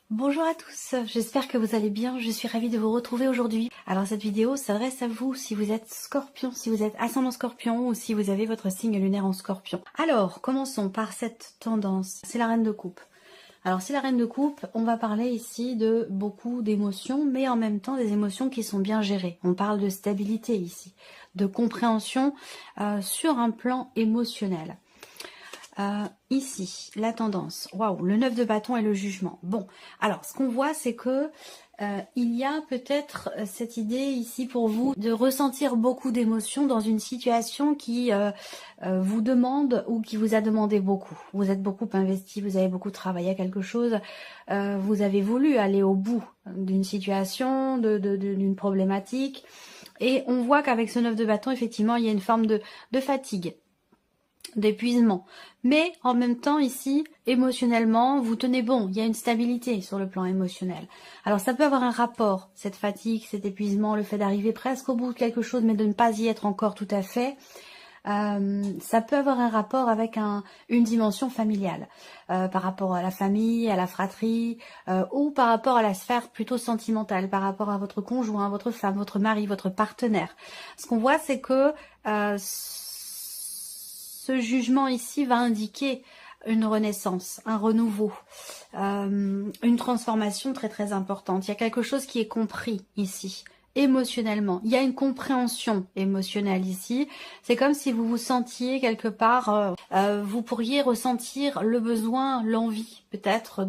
Bonjour à tous, j'espère que vous allez bien, je suis ravie de vous retrouver aujourd'hui. Alors cette vidéo s'adresse à vous si vous êtes scorpion, si vous êtes ascendant scorpion ou si vous avez votre signe lunaire en scorpion. Alors commençons par cette tendance, c'est la reine de coupe. Alors c'est la reine de coupe, on va parler ici de beaucoup d'émotions, mais en même temps des émotions qui sont bien gérées. On parle de stabilité ici, de compréhension sur un plan émotionnel. Ici, la tendance, waouh, le 9 de bâton et le jugement. Bon, alors ce qu'on voit, c'est que il y a peut-être cette idée ici pour vous de ressentir beaucoup d'émotions dans une situation qui vous demande ou qui vous a demandé beaucoup. Vous êtes beaucoup investi, vous avez beaucoup travaillé à quelque chose, vous avez voulu aller au bout d'une situation, d'une problématique. Et on voit qu'avec ce 9 de bâton, effectivement, il y a une forme de fatigue, d'épuisement, mais en même temps ici émotionnellement vous tenez bon, il y a une stabilité sur le plan émotionnel. Alors ça peut avoir un rapport, cette fatigue, cet épuisement, le fait d'arriver presque au bout de quelque chose mais de ne pas y être encore tout à fait, ça peut avoir un rapport avec une dimension familiale, par rapport à la famille, à la fratrie, ou par rapport à la sphère plutôt sentimentale, par rapport à votre conjoint, votre femme, votre mari, votre partenaire. Ce qu'on voit, c'est que ce jugement ici va indiquer une renaissance, un renouveau, une transformation très très importante. Il y a quelque chose qui est compris ici, émotionnellement. Il y a une compréhension émotionnelle ici. C'est comme si vous vous sentiez quelque part, vous pourriez ressentir le besoin, l'envie peut-être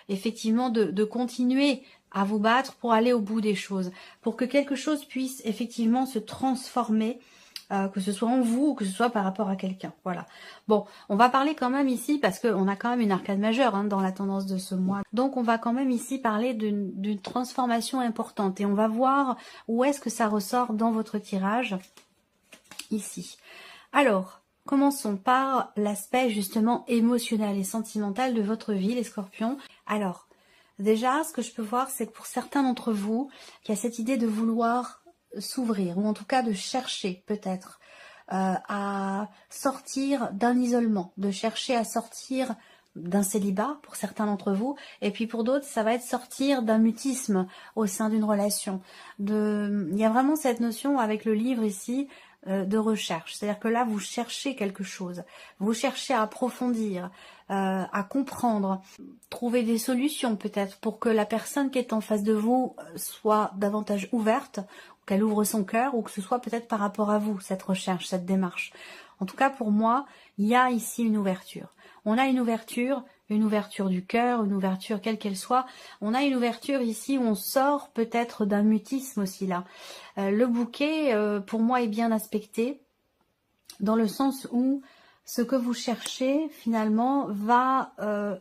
effectivement de continuer à vous battre pour aller au bout des choses, pour que quelque chose puisse effectivement se transformer, que ce soit en vous ou que ce soit par rapport à quelqu'un. Voilà. Bon, on va parler quand même ici, parce qu'on a quand même une arcade majeure dans la tendance de ce mois. Donc on va quand même ici parler d'une transformation importante. Et on va voir où est-ce que ça ressort dans votre tirage, ici. Alors, commençons par l'aspect justement émotionnel et sentimental de votre vie, les scorpions. Alors, déjà, ce que je peux voir, c'est que pour certains d'entre vous, il y a cette idée de vouloir s'ouvrir, ou en tout cas de chercher peut-être à sortir d'un isolement, de chercher à sortir d'un célibat pour certains d'entre vous, et puis pour d'autres ça va être sortir d'un mutisme au sein d'une relation. Il y a vraiment cette notion avec le livre ici de recherche, c'est-à-dire que là vous cherchez quelque chose, vous cherchez à approfondir, à comprendre, trouver des solutions peut-être pour que la personne qui est en face de vous soit davantage ouverte, qu'elle ouvre son cœur, ou que ce soit peut-être par rapport à vous, cette recherche, cette démarche. En tout cas, pour moi, il y a ici une ouverture. On a une ouverture du cœur, une ouverture quelle qu'elle soit. On a une ouverture ici où on sort peut-être d'un mutisme aussi là. Le bouquet, pour moi, est bien aspecté, dans le sens où ce que vous cherchez, finalement, va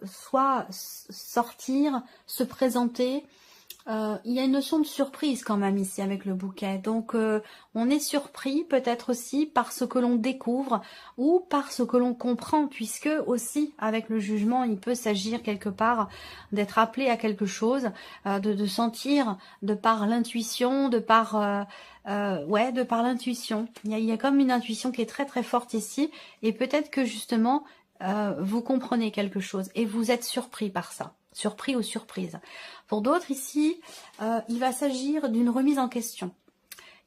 soit sortir, se présenter. Il y a une notion de surprise quand même ici avec le bouquet. Donc on est surpris peut-être aussi par ce que l'on découvre ou par ce que l'on comprend, puisque aussi avec le jugement il peut s'agir quelque part d'être appelé à quelque chose, de sentir de par l'intuition, de par l'intuition. Il y a comme une intuition qui est très très forte ici, et peut-être que justement vous comprenez quelque chose et vous êtes surpris par ça. Surpris ou surprise. Pour d'autres ici, il va s'agir d'une remise en question.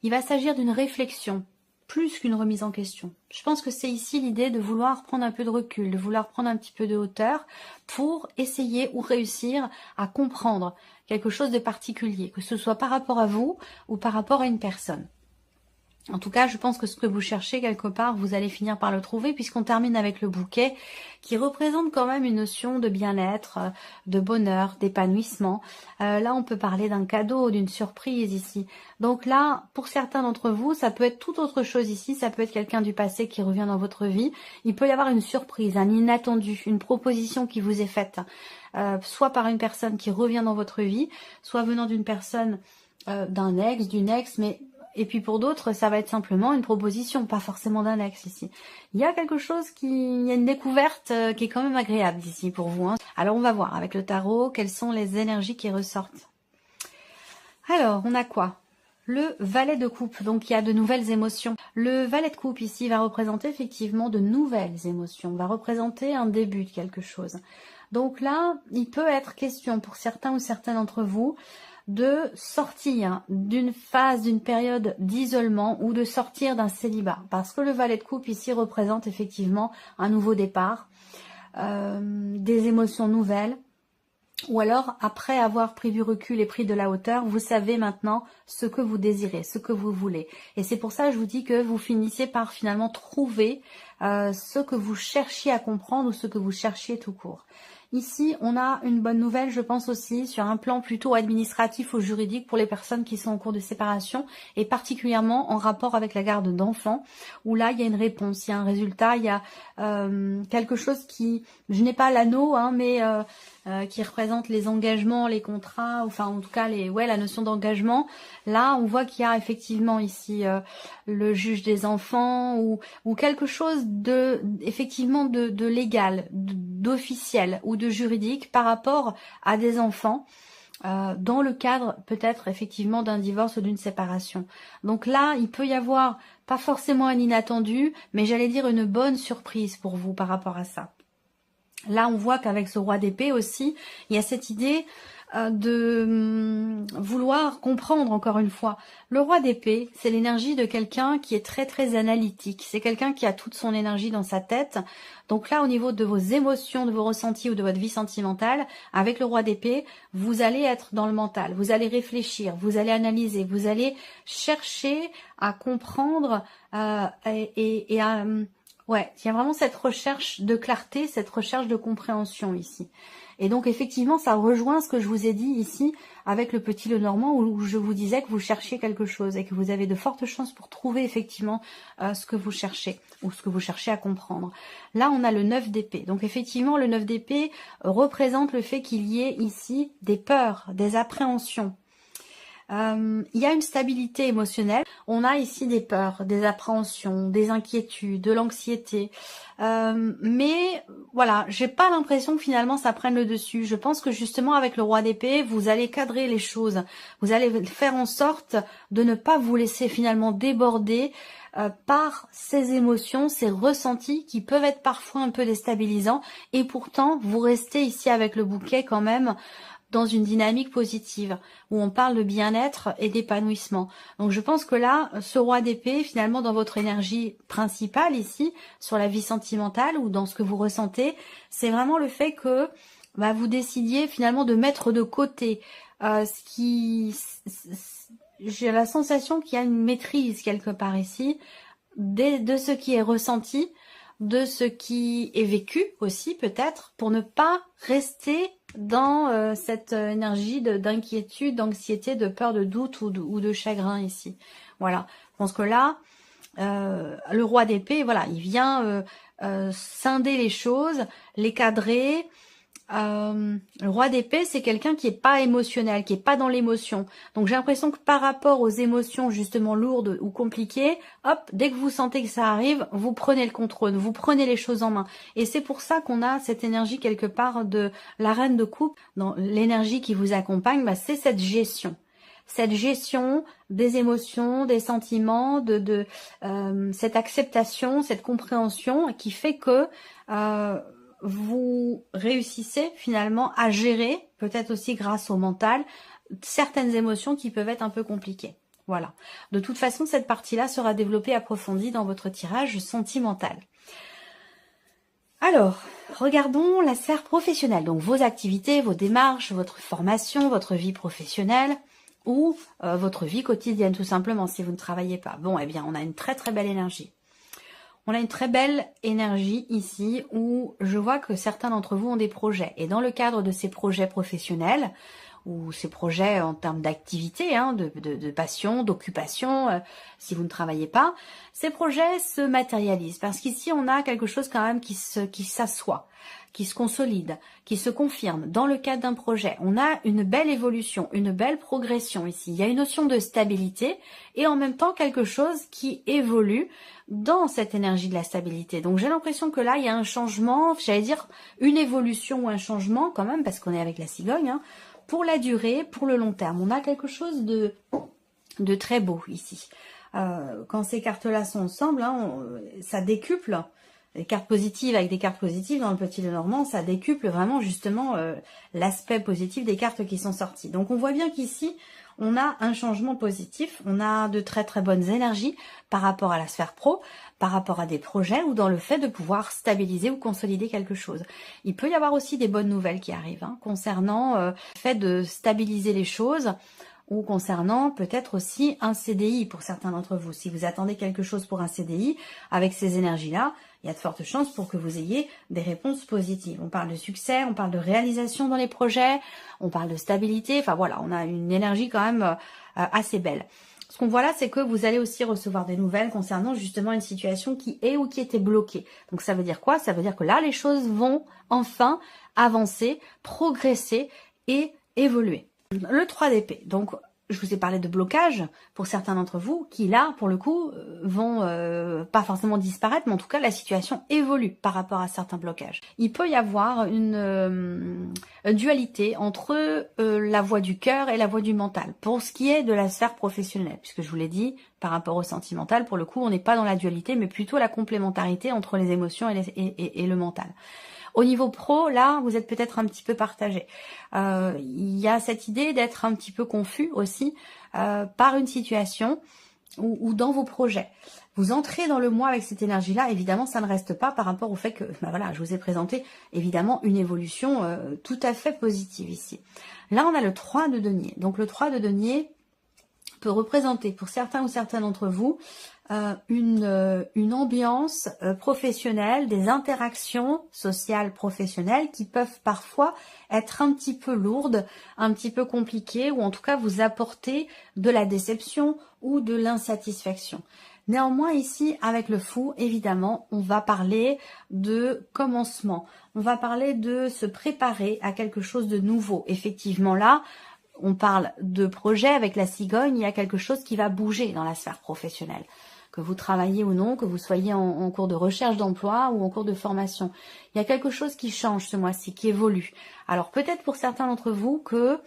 Il va s'agir d'une réflexion, plus qu'une remise en question. Je pense que c'est ici l'idée de vouloir prendre un peu de recul, de vouloir prendre un petit peu de hauteur pour essayer ou réussir à comprendre quelque chose de particulier, que ce soit par rapport à vous ou par rapport à une personne. En tout cas, je pense que ce que vous cherchez quelque part, vous allez finir par le trouver, puisqu'on termine avec le bouquet qui représente quand même une notion de bien-être, de bonheur, d'épanouissement. Là, on peut parler d'un cadeau, d'une surprise ici. Donc là, pour certains d'entre vous, ça peut être tout autre chose ici. Ça peut être quelqu'un du passé qui revient dans votre vie. Il peut y avoir une surprise, un inattendu, une proposition qui vous est faite, soit par une personne qui revient dans votre vie, soit venant d'une personne, d'un ex, d'une ex, mais... Et puis pour d'autres, ça va être simplement une proposition, pas forcément d'un ex ici. Il y a quelque chose il y a une découverte qui est quand même agréable ici pour vous. Alors on va voir avec le tarot quelles sont les énergies qui ressortent. Alors, on a quoi? Le valet de coupe, donc il y a de nouvelles émotions. Le valet de coupe ici va représenter effectivement de nouvelles émotions, va représenter un début de quelque chose. Donc là, il peut être question pour certains ou certaines d'entre vous de sortir d'une phase, d'une période d'isolement ou de sortir d'un célibat. Parce que le valet de coupe ici représente effectivement un nouveau départ, des émotions nouvelles. Ou alors, après avoir pris du recul et pris de la hauteur, vous savez maintenant ce que vous désirez, ce que vous voulez. Et c'est pour ça que je vous dis que vous finissez par finalement trouver ce que vous cherchiez à comprendre ou ce que vous cherchiez tout court. Ici, on a une bonne nouvelle, je pense aussi, sur un plan plutôt administratif ou juridique pour les personnes qui sont en cours de séparation et particulièrement en rapport avec la garde d'enfants, où là, il y a une réponse, il y a un résultat, il y a quelque chose qui... Je n'ai pas l'anneau, hein, mais... qui représente les engagements, les contrats, enfin en tout cas la notion d'engagement. Là, on voit qu'il y a effectivement ici le juge des enfants ou quelque chose de effectivement de légal, d'officiel ou de juridique par rapport à des enfants. Dans le cadre peut-être effectivement d'un divorce ou d'une séparation. Donc là, il peut y avoir pas forcément un inattendu, mais j'allais dire une bonne surprise pour vous par rapport à ça. Là, on voit qu'avec ce roi d'épée aussi, il y a cette idée de vouloir comprendre encore une fois. Le roi d'épée, c'est l'énergie de quelqu'un qui est très très analytique. C'est quelqu'un qui a toute son énergie dans sa tête. Donc là, au niveau de vos émotions, de vos ressentis ou de votre vie sentimentale, avec le roi d'épée, vous allez être dans le mental. Vous allez réfléchir, vous allez analyser, vous allez chercher à comprendre et à... Ouais, il y a vraiment cette recherche de clarté, cette recherche de compréhension ici. Et donc effectivement, ça rejoint ce que je vous ai dit ici avec le petit Lenormand où je vous disais que vous cherchiez quelque chose et que vous avez de fortes chances pour trouver effectivement ce que vous cherchez ou ce que vous cherchez à comprendre. Là, on a le 9 d'épée. Donc effectivement, le 9 d'épée représente le fait qu'il y ait ici des peurs, des appréhensions. Il y a une stabilité émotionnelle. On a ici des peurs, des appréhensions, des inquiétudes, de l'anxiété. Mais voilà, j'ai pas l'impression que finalement ça prenne le dessus. Je pense que justement avec le roi d'épée, vous allez cadrer les choses. Vous allez faire en sorte de ne pas vous laisser finalement déborder par ces émotions, ces ressentis qui peuvent être parfois un peu déstabilisants. Et pourtant, vous restez ici avec le bouquet quand même dans une dynamique positive, où on parle de bien-être et d'épanouissement. Donc je pense que là, ce roi d'épée, finalement, dans votre énergie principale ici, sur la vie sentimentale ou dans ce que vous ressentez, c'est vraiment le fait que vous décidiez finalement de mettre de côté ce qui... J'ai la sensation qu'il y a une maîtrise quelque part ici de ce qui est ressenti, de ce qui est vécu aussi peut-être, pour ne pas rester dans cette énergie d'inquiétude, d'anxiété, de peur, de doute ou de chagrin ici. Voilà, je pense que là, le roi d'épée, voilà, il vient scinder les choses, les cadrer. Le roi d'épée, c'est quelqu'un qui est pas émotionnel, qui est pas dans l'émotion. Donc j'ai l'impression que par rapport aux émotions justement lourdes ou compliquées, hop, dès que vous sentez que ça arrive, vous prenez le contrôle, vous prenez les choses en main. Et c'est pour ça qu'on a cette énergie quelque part de la reine de coupe, dans l'énergie qui vous accompagne, c'est cette gestion. Cette gestion des émotions, des sentiments, cette acceptation, cette compréhension qui fait que vous réussissez finalement à gérer, peut-être aussi grâce au mental, certaines émotions qui peuvent être un peu compliquées. Voilà. De toute façon, cette partie-là sera développée, approfondie dans votre tirage sentimental. Alors, regardons la sphère professionnelle. Donc, vos activités, vos démarches, votre formation, votre vie professionnelle ou votre vie quotidienne, tout simplement, si vous ne travaillez pas. Bon, eh bien, on a une très très belle énergie. On a une très belle énergie ici où je vois que certains d'entre vous ont des projets. Et dans le cadre de ces projets professionnels, ou ces projets en termes d'activité, de passion, d'occupation, si vous ne travaillez pas, ces projets se matérialisent. Parce qu'ici, on a quelque chose quand même qui s'assoit, qui se consolide, qui se confirme dans le cadre d'un projet. On a une belle évolution, une belle progression ici. Il y a une notion de stabilité et en même temps quelque chose qui évolue dans cette énergie de la stabilité. Donc j'ai l'impression que là, il y a un changement, j'allais dire une évolution ou un changement quand même, parce qu'on est avec la cigogne, pour la durée, pour le long terme. On a quelque chose de très beau ici. Quand ces cartes-là sont ensemble, ça décuple des cartes positives avec des cartes positives dans le Petit Lenormand, ça décuple vraiment justement l'aspect positif des cartes qui sont sorties. Donc on voit bien qu'ici, on a un changement positif, on a de très très bonnes énergies par rapport à la sphère pro, par rapport à des projets ou dans le fait de pouvoir stabiliser ou consolider quelque chose. Il peut y avoir aussi des bonnes nouvelles qui arrivent concernant le fait de stabiliser les choses, ou concernant peut-être aussi un CDI pour certains d'entre vous. Si vous attendez quelque chose pour un CDI, avec ces énergies-là, il y a de fortes chances pour que vous ayez des réponses positives. On parle de succès, on parle de réalisation dans les projets, on parle de stabilité, enfin voilà, on a une énergie quand même assez belle. Ce qu'on voit là, c'est que vous allez aussi recevoir des nouvelles concernant justement une situation qui est ou qui était bloquée. Donc ça veut dire quoi? Ça veut dire que là, les choses vont enfin avancer, progresser et évoluer. Le 3 d'épée, donc je vous ai parlé de blocage pour certains d'entre vous qui là, pour le coup, vont pas forcément disparaître, mais en tout cas la situation évolue par rapport à certains blocages. Il peut y avoir une dualité entre la voie du cœur et la voie du mental, pour ce qui est de la sphère professionnelle, puisque je vous l'ai dit, par rapport au sentimental, pour le coup, on n'est pas dans la dualité, mais plutôt la complémentarité entre les émotions et le mental. Au niveau pro, là, vous êtes peut-être un petit peu partagé. Il y a cette idée d'être un petit peu confus aussi par une situation ou dans vos projets. Vous entrez dans le mois avec cette énergie-là, évidemment, ça ne reste pas par rapport au fait que, voilà, je vous ai présenté évidemment une évolution tout à fait positive ici. Là, on a le 3 de denier. Donc le 3 de denier peut représenter pour certains ou certaines d'entre vous une ambiance professionnelle, des interactions sociales professionnelles qui peuvent parfois être un petit peu lourdes, un petit peu compliquées, ou en tout cas vous apporter de la déception ou de l'insatisfaction. Néanmoins ici, avec le fou, évidemment, on va parler de commencement. On va parler de se préparer à quelque chose de nouveau. Effectivement là, on parle de projet avec la cigogne, il y a quelque chose qui va bouger dans la sphère professionnelle. Que vous travaillez ou non, que vous soyez en cours de recherche d'emploi ou en cours de formation. Il y a quelque chose qui change ce mois-ci, qui évolue. Alors peut-être pour certains d'entre vous que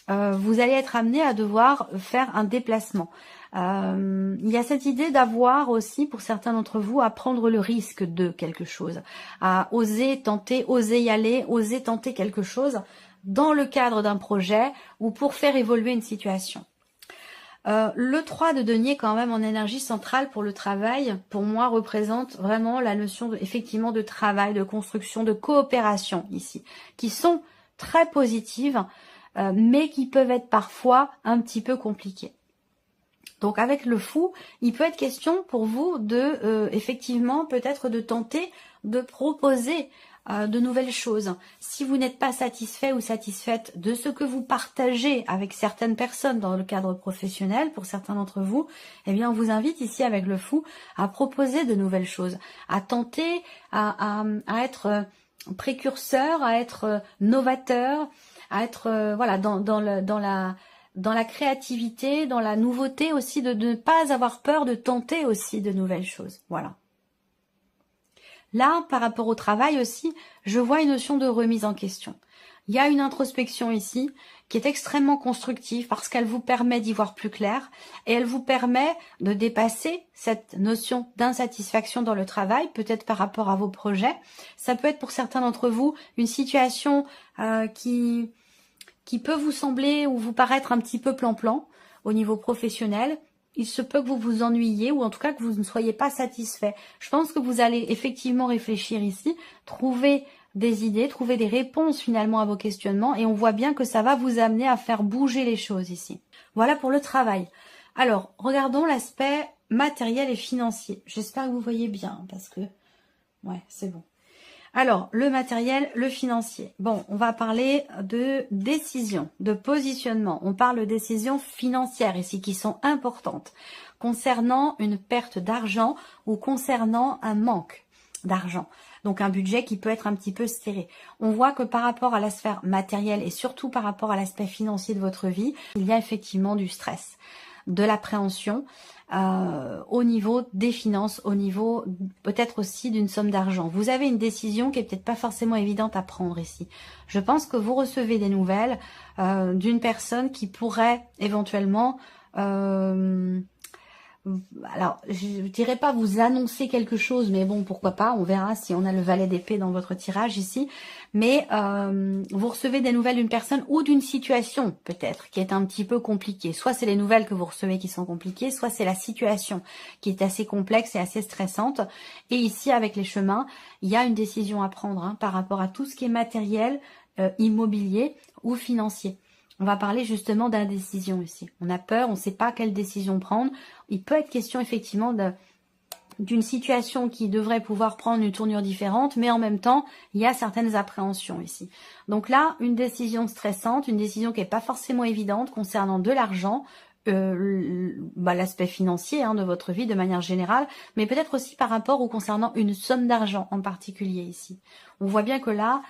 vous allez être amené à devoir faire un déplacement. Il y a cette idée d'avoir aussi, pour certains d'entre vous, à prendre le risque de quelque chose, à oser tenter, oser y aller, oser tenter quelque chose dans le cadre d'un projet ou pour faire évoluer une situation. Le 3 de denier, quand même, en énergie centrale pour le travail, pour moi, représente vraiment la notion effectivement de travail, de construction, de coopération ici, qui sont très positives, mais qui peuvent être parfois un petit peu compliquées. Donc avec le fou, il peut être question pour vous de, effectivement, peut-être de tenter de proposer de nouvelles choses. Si vous n'êtes pas satisfait ou satisfaite de ce que vous partagez avec certaines personnes dans le cadre professionnel, pour certains d'entre vous, eh bien on vous invite ici avec le fou à proposer de nouvelles choses, à tenter à être précurseur, à être novateur, à être voilà dans la créativité, dans la nouveauté aussi, de ne pas avoir peur de tenter aussi de nouvelles choses. Voilà. Là, par rapport au travail aussi, je vois une notion de remise en question. Il y a une introspection ici qui est extrêmement constructive parce qu'elle vous permet d'y voir plus clair et elle vous permet de dépasser cette notion d'insatisfaction dans le travail, peut-être par rapport à vos projets. Ça peut être pour certains d'entre vous une situation qui peut vous sembler ou vous paraître un petit peu plan-plan au niveau professionnel. Il se peut que vous vous ennuyiez ou en tout cas que vous ne soyez pas satisfait. Je pense que vous allez effectivement réfléchir ici, trouver des idées, trouver des réponses finalement à vos questionnements et on voit bien que ça va vous amener à faire bouger les choses ici. Voilà pour le travail. Alors, regardons l'aspect matériel et financier. J'espère que vous voyez bien parce que... ouais, c'est bon. Alors, le matériel, le financier. Bon, on va parler de décision, de positionnement. On parle de décisions financières ici qui sont importantes concernant une perte d'argent ou concernant un manque d'argent. Donc, un budget qui peut être un petit peu serré. On voit que par rapport à la sphère matérielle et surtout par rapport à l'aspect financier de votre vie, il y a effectivement du stress, de l'appréhension, au niveau des finances, au niveau peut-être aussi d'une somme d'argent. Vous avez une décision qui est peut-être pas forcément évidente à prendre ici. Je pense que vous recevez des nouvelles d'une personne qui pourrait éventuellement alors je dirais pas vous annoncer quelque chose, mais bon, pourquoi pas, on verra si on a le valet d'épée dans votre tirage ici. Mais vous recevez des nouvelles d'une personne ou d'une situation peut-être qui est un petit peu compliquée. Soit c'est les nouvelles que vous recevez qui sont compliquées, soit c'est la situation qui est assez complexe et assez stressante. Et ici, avec les chemins, il y a une décision à prendre hein, par rapport à tout ce qui est matériel, immobilier ou financier. On va parler justement d'indécision ici. On a peur, on ne sait pas quelle décision prendre. Il peut être question effectivement d'une situation qui devrait pouvoir prendre une tournure différente, mais en même temps, il y a certaines appréhensions ici. Donc là, une décision stressante, une décision qui n'est pas forcément évidente concernant de l'argent, l'aspect financier hein, de votre vie de manière générale, mais peut-être aussi par rapport ou concernant une somme d'argent en particulier ici. On voit bien que là,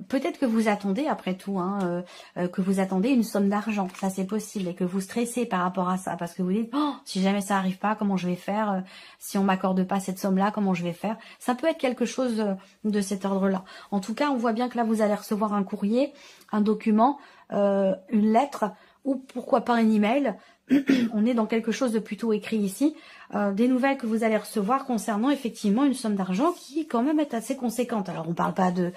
peut-être que vous attendez après tout, hein, que vous attendez une somme d'argent, ça c'est possible, et que vous stressez par rapport à ça, parce que vous dites, oh, si jamais ça arrive pas, comment je vais faire, si on m'accorde pas cette somme-là, comment je vais faire. Ça peut être quelque chose de cet ordre-là. En tout cas, on voit bien que là, vous allez recevoir un courrier, un document, une lettre, ou pourquoi pas un email. On est dans quelque chose de plutôt écrit ici, des nouvelles que vous allez recevoir concernant effectivement une somme d'argent qui quand même est assez conséquente. Alors on parle pas de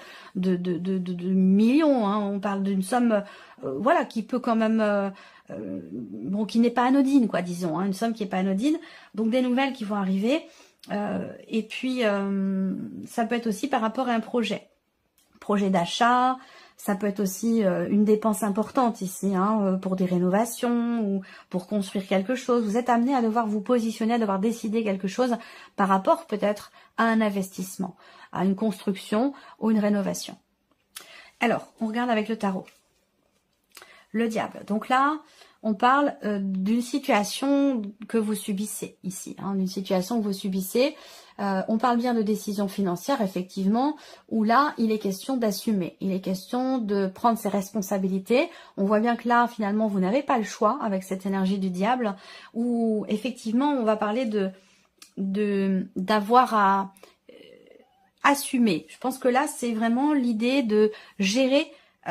millions, hein, on parle d'une somme voilà, qui peut quand même bon, qui n'est pas anodine quoi, disons, hein, une somme qui est pas anodine. Donc des nouvelles qui vont arriver, et puis ça peut être aussi par rapport à un projet d'achat. Ça peut être aussi une dépense importante ici, hein, pour des rénovations ou pour construire quelque chose. Vous êtes amené à devoir vous positionner, à devoir décider quelque chose par rapport peut-être à un investissement, à une construction ou une rénovation. Alors, on regarde avec le tarot. Le diable. Donc là, on parle d'une situation que vous subissez ici, hein, d'une situation que vous subissez. On parle bien de décision financière, effectivement, où là, il est question d'assumer. Il est question de prendre ses responsabilités. On voit bien que là, finalement, vous n'avez pas le choix avec cette énergie du diable, où effectivement, on va parler d'avoir à assumer. Je pense que là, c'est vraiment l'idée de gérer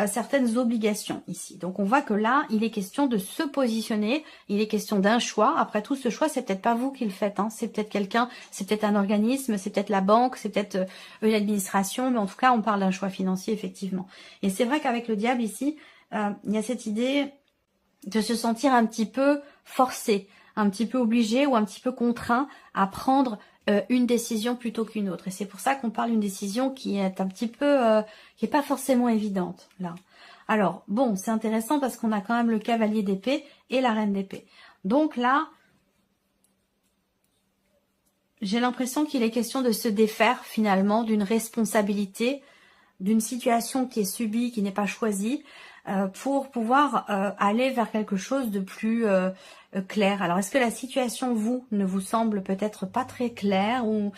certaines obligations ici. Donc on voit que là, il est question de se positionner, il est question d'un choix. Après tout, ce choix, c'est peut-être pas vous qui le faites, hein. C'est peut-être quelqu'un, c'est peut-être un organisme, c'est peut-être la banque, c'est peut-être une administration, mais en tout cas, on parle d'un choix financier, effectivement. Et c'est vrai qu'avec le diable ici, il y a cette idée de se sentir un petit peu forcé, un petit peu obligé ou un petit peu contraint à prendre une décision plutôt qu'une autre. Et c'est pour ça qu'on parle d'une décision qui est un petit peu, qui est pas forcément évidente, là. Alors, bon, c'est intéressant parce qu'on a quand même le cavalier d'épée et la reine d'épée. Donc là, j'ai l'impression qu'il est question de se défaire finalement d'une responsabilité, d'une situation qui est subie, qui n'est pas choisie, pour pouvoir aller vers quelque chose de plus clair. Alors, est-ce que la situation, vous, ne vous semble peut-être pas très claire ou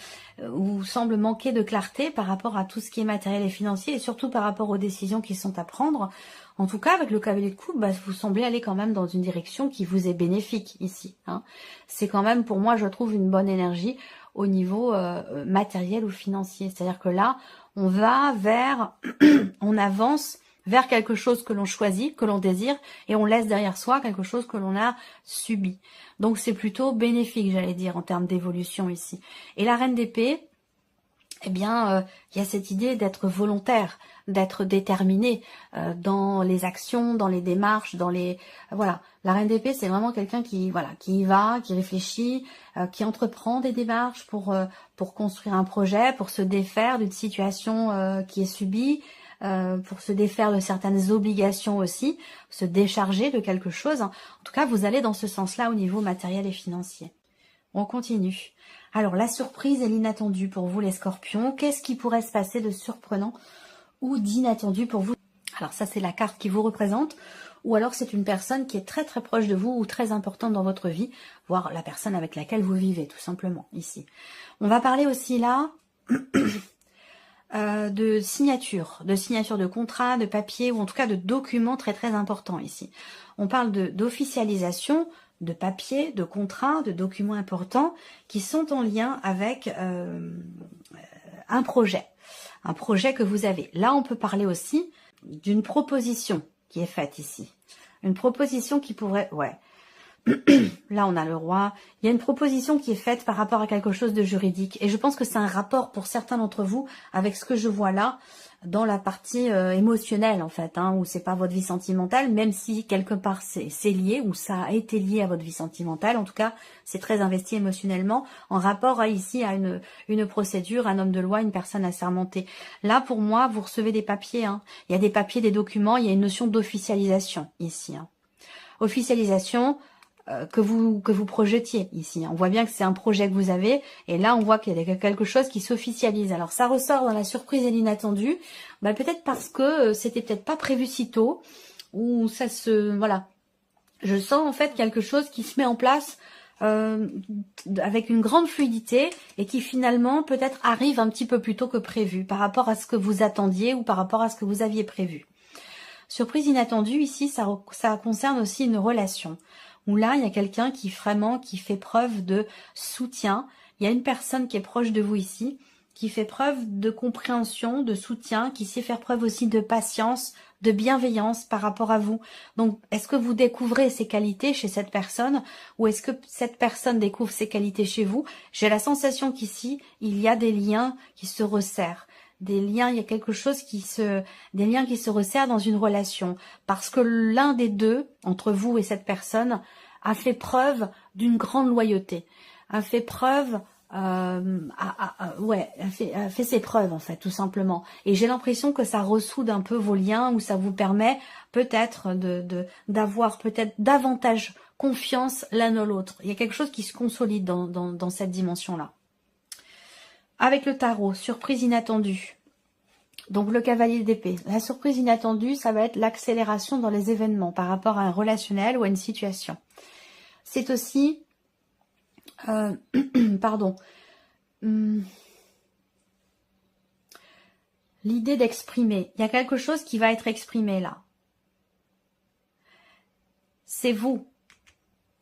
semble manquer de clarté par rapport à tout ce qui est matériel et financier et surtout par rapport aux décisions qui sont à prendre? En tout cas, avec le cavalier de coupe, vous semblez aller quand même dans une direction qui vous est bénéfique ici, hein. C'est quand même, pour moi, je trouve une bonne énergie au niveau matériel ou financier. C'est-à-dire que là, on va vers, on avance vers quelque chose que l'on choisit, que l'on désire, et on laisse derrière soi quelque chose que l'on a subi. Donc c'est plutôt bénéfique, j'allais dire, en termes d'évolution ici. Et la reine d'épée, eh bien, il y a cette idée d'être volontaire, d'être déterminé dans les actions, dans les démarches, dans les... Voilà, la reine d'épée, c'est vraiment quelqu'un qui y va, qui réfléchit, qui entreprend des démarches pour construire un projet, pour se défaire d'une situation qui est subie, pour se défaire de certaines obligations aussi, se décharger de quelque chose. En tout cas, vous allez dans ce sens-là au niveau matériel et financier. On continue. Alors, la surprise et l'inattendu pour vous, les scorpions. Qu'est-ce qui pourrait se passer de surprenant ou d'inattendu pour vous? Alors, ça, c'est la carte qui vous représente. Ou alors, c'est une personne qui est très très proche de vous ou très importante dans votre vie, voire la personne avec laquelle vous vivez, tout simplement, ici. On va parler aussi là de signature de contrat, de papier, ou en tout cas de documents très très importants ici. On parle d'officialisation, de papier, de contrats, de documents importants qui sont en lien avec un projet que vous avez. Là, on peut parler aussi d'une proposition qui est faite ici. Une proposition qui pourrait, Là, on a le roi. Il y a une proposition qui est faite par rapport à quelque chose de juridique. Et je pense que c'est un rapport pour certains d'entre vous avec ce que je vois là, dans la partie émotionnelle, en fait, hein, où c'est pas votre vie sentimentale, même si quelque part c'est lié, ou ça a été lié à votre vie sentimentale. En tout cas, c'est très investi émotionnellement, en rapport ici à une procédure, un homme de loi, une personne assermentée. Là, pour moi, vous recevez des papiers. Hein. Il y a des papiers, des documents, il y a une notion d'officialisation ici. Hein. Officialisation... que vous projetiez ici. On voit bien que c'est un projet que vous avez, et là on voit qu'il y a quelque chose qui s'officialise. Alors ça ressort dans la surprise et l'inattendu, peut-être parce que c'était peut-être pas prévu si tôt, ou ça se... Voilà. Je sens en fait quelque chose qui se met en place avec une grande fluidité, et qui finalement peut-être arrive un petit peu plus tôt que prévu, par rapport à ce que vous attendiez, ou par rapport à ce que vous aviez prévu. Surprise inattendue, ici, ça concerne aussi une relation. Où là, il y a quelqu'un qui fait preuve de soutien. Il y a une personne qui est proche de vous ici, qui fait preuve de compréhension, de soutien, qui sait faire preuve aussi de patience, de bienveillance par rapport à vous. Donc, est-ce que vous découvrez ces qualités chez cette personne, ou est-ce que cette personne découvre ces qualités chez vous? J'ai la sensation qu'ici, il y a des liens qui se resserrent. Des liens, il y a quelque chose des liens qui se resserrent dans une relation, parce que l'un des deux, entre vous et cette personne, a fait preuve d'une grande loyauté, a fait preuve, a fait ses preuves en fait, tout simplement. Et j'ai l'impression que ça ressoude un peu vos liens, ou ça vous permet peut-être d'avoir peut-être davantage confiance l'un dans l'autre. Il y a quelque chose qui se consolide dans cette dimension-là. Avec le tarot, surprise inattendue. Donc le cavalier d'épée. La surprise inattendue, ça va être l'accélération dans les événements par rapport à un relationnel ou à une situation. C'est aussi... pardon. L'idée d'exprimer. Il y a quelque chose qui va être exprimé là. C'est vous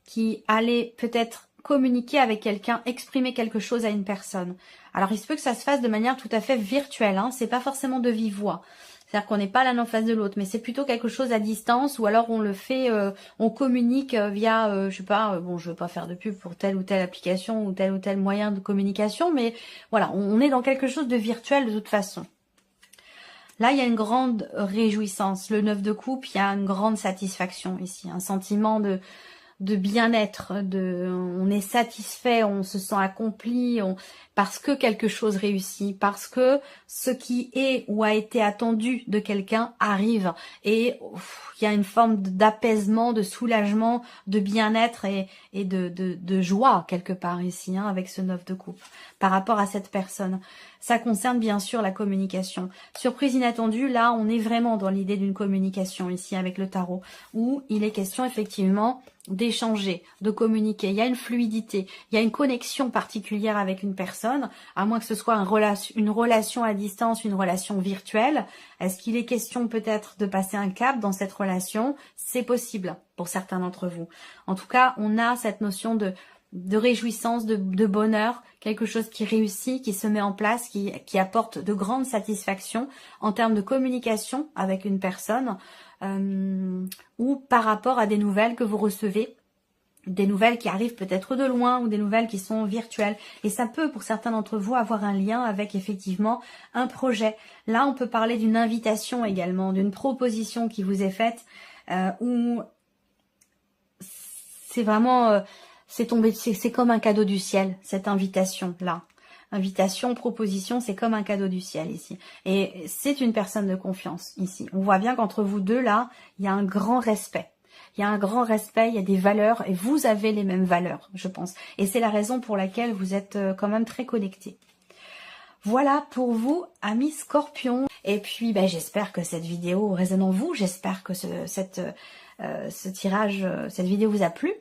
qui allez peut-être communiquer avec quelqu'un, exprimer quelque chose à une personne. Alors il se peut que ça se fasse de manière tout à fait virtuelle, hein. C'est pas forcément de vive voix. C'est-à-dire qu'on n'est pas l'un en face de l'autre, mais c'est plutôt quelque chose à distance, ou alors on le fait, on communique via, je sais pas, bon, je veux pas faire de pub pour telle ou telle application ou tel moyen de communication, mais voilà, on est dans quelque chose de virtuel de toute façon. Là, il y a une grande réjouissance. Le 9 de coupe, il y a une grande satisfaction ici, un sentiment de bien-être, on est satisfait, on se sent accompli, parce que quelque chose réussit, parce que ce qui est ou a été attendu de quelqu'un arrive, et il y a une forme d'apaisement, de soulagement, de bien-être et de joie quelque part ici, hein, avec ce 9 de coupe, par rapport à cette personne. Ça concerne bien sûr la communication. Surprise inattendue, là on est vraiment dans l'idée d'une communication ici avec le tarot, où il est question effectivement d'échanger, de communiquer. Il y a une fluidité, il y a une connexion particulière avec une personne, à moins que ce soit une relation à distance, une relation virtuelle. Est-ce qu'il est question peut-être de passer un cap dans cette relation? C'est possible pour certains d'entre vous. En tout cas, on a cette notion de réjouissance, de bonheur, quelque chose qui réussit, qui se met en place, qui apporte de grandes satisfactions en termes de communication avec une personne, ou par rapport à des nouvelles que vous recevez, des nouvelles qui arrivent peut-être de loin, ou des nouvelles qui sont virtuelles. Et ça peut, pour certains d'entre vous, avoir un lien avec effectivement un projet. Là, on peut parler d'une invitation également, d'une proposition qui vous est faite, où c'est vraiment... c'est tombé, c'est comme un cadeau du ciel, cette invitation-là. Invitation, proposition, c'est comme un cadeau du ciel ici. Et c'est une personne de confiance ici. On voit bien qu'entre vous deux, là, il y a un grand respect. Il y a un grand respect, il y a des valeurs, et vous avez les mêmes valeurs, je pense. Et c'est la raison pour laquelle vous êtes quand même très connectés. Voilà pour vous, amis Scorpions. Et puis, j'espère que cette vidéo résonne en vous. J'espère que ce tirage, cette vidéo vous a plu.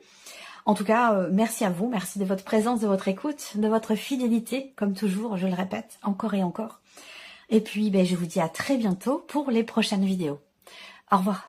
En tout cas, merci à vous, merci de votre présence, de votre écoute, de votre fidélité, comme toujours, je le répète, encore et encore. Et puis, je vous dis à très bientôt pour les prochaines vidéos. Au revoir.